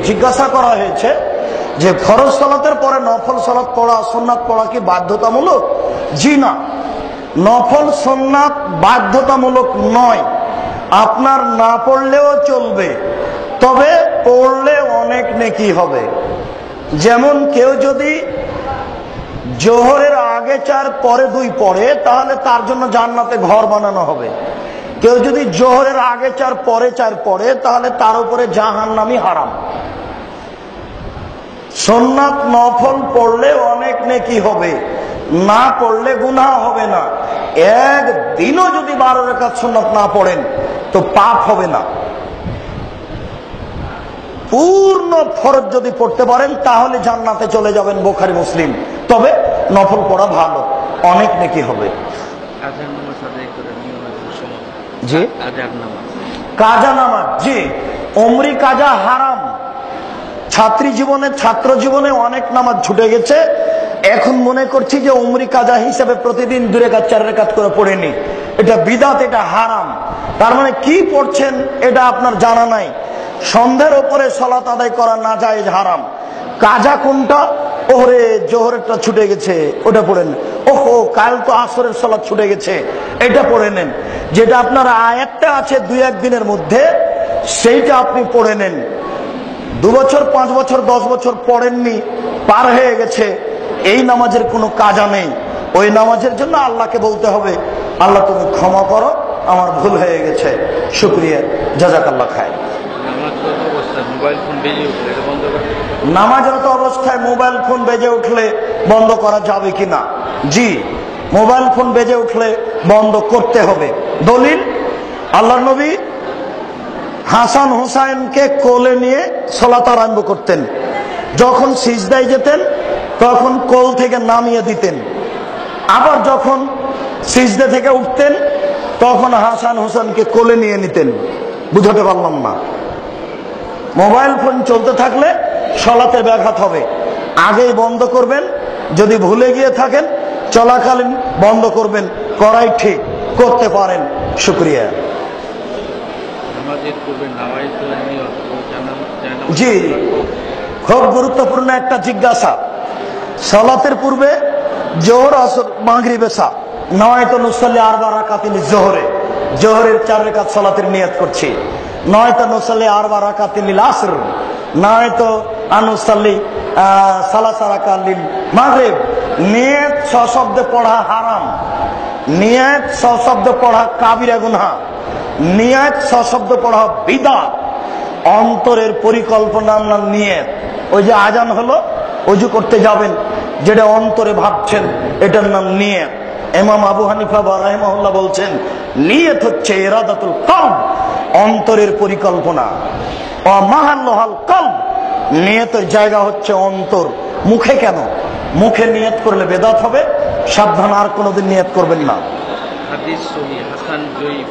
জিজ্ঞাসা করা হয়েছে যে ফরজ সালাতের পরে নফল সালাত পড়া, সুন্নাত পড়া কি বাধ্যতামূলক? জি না, নফল সুন্নাত বাধ্যতামূলক নয়। আপনার না পড়লেও চলবে, তবে পড়লে অনেক নেকি হবে। যেমন কেউ যদি জোহরের আগে 4 পরে 2 পড়ে, তাহলে তার জন্য জান্নাতে ঘর বানানো হবে। কেউ যদি জোহরের আগে 4 পরে 4 পড়ে, তাহলে তার উপরে জাহান্নামই হারাম। সুন্নাত নফল পড়লে অনেক নেকি হবে, না পড়লে গুনাহ হবে না। একদিনও যদি 12 রাকাত সুন্নাত না পড়েন তো পাপ হবে না। পূর্ণ ফরজ যদি পড়তে পারেন তাহলে জান্নাতে চলে যাবেন, বুখারী মুসলিম। তবে নফল পড়া ভালো, অনেক নেকি হবে। জি, কাজা নামাজ, জি, উমরি কাজা হারাম। ছাত্র জীবনে অনেক নামাজ ছুটে গেছে, এখন মনে করছি যে উমরি কাজা হিসেবে প্রতিদিন 2 রাকাত 4 রাকাত করে পড়ে নি। এটা বিদআত, এটা হারাম। তার মানে কি পড়ছেন এটা আপনার জানা নাই। সন্ধ্যের উপরে সালাত আদায় করা না জায়েজ, হারাম। কাজা কোনটা? ওরে জোহরেরটা ছুটে গেছে, ওটা পড়ে নেন। ওহো, কাল তো আসরের সালাত ছুটে গেছে, এটা পড়ে নেন। যেটা আপনার আয়াতটা আছে 2-1 দিনের মধ্যে, সেইটা আপনি পড়ে নেন। 2 বছর 5 বছর 10 বছর পড়েননি, পার হয়ে গেছে, এই নামাজের কোনো কাজা নেই। ওই নামাজের জন্য আল্লাহকে বলতে হবে, আল্লাহ তুমি ক্ষমা করো, আমার ভুল হয়ে গেছে, শুকরিয়া, জাযাকাল্লাহ খায়। নামাজরত অবস্থায় মোবাইল ফোন বেজে উঠলে বন্ধ করা যাবে কিনা? জি, মোবাইল ফোন বেজে উঠলে বন্ধ করতে হবে। দলিল, আল্লাহর নবী হাসান হুসাইনকে কোলে নিয়ে সালাত আরম্ভ করতেন। যখন সিজদায় যেতেন তখন কোল থেকে নামিয়ে দিতেন, আবার যখন সিজদা থেকে উঠতেন তখন হাসান হুসাইনকে কোলে নিয়ে নিতেন। বুঝাতে পারলাম না? মোবাইল ফোন চলতে থাকলে সালাতের ব্যাঘাত হবে, আগেই বন্ধ করবেন। যদি ভুলে গিয়ে থাকেন চলাকালীন বন্ধ করবেন, করাই ঠিক, করতে পারেন, শুকরিয়া। জি, খুব গুরুত্বপূর্ণ একটা জিজ্ঞাসা। সালাতের পূর্বে জোহর, আসর, মাগরিব, এশা নয়তো নুসাল্লি 4 রাকাতিন জোহরে, জোহরের 4 রাকাত সালাতের নিয়ত করছি। নয়তো নুসাল্লি 4 রাকাতিন লিল আসর, নয়তো আনুসাল্লি 3 রাকাত লিল মাগরিব। নিয়ত সশব্দে পড়া হারাম, নিয়ত সশব্দে পড়া কাবিরা গুনাহ, নিয়ত সশব্দ পড়া বিদআত। অন্তরের পরিকল্পনার নাম নিয়ত। ওই যে আজান হলো, ওযু করতে যাবেন, যেটা অন্তরে ভাবছেন এটার নাম নিয়ত। ইমাম আবু হানিফা রাহিমাহুল্লাহ বলছেন নিয়ত হচ্ছে ইরাদাতুল কলব, অন্তরের পরিকল্পনা। ওয়া মাহাল্লুল কলব, নিয়তের জায়গা হচ্ছে অন্তর। মুখে কেন? মুখে নিয়ত করলে বেদাত হবে, সাবধান, আর কোনোদিন নিয়ত করবেন না। হাদিস সহিহ হাসান জয়ীফ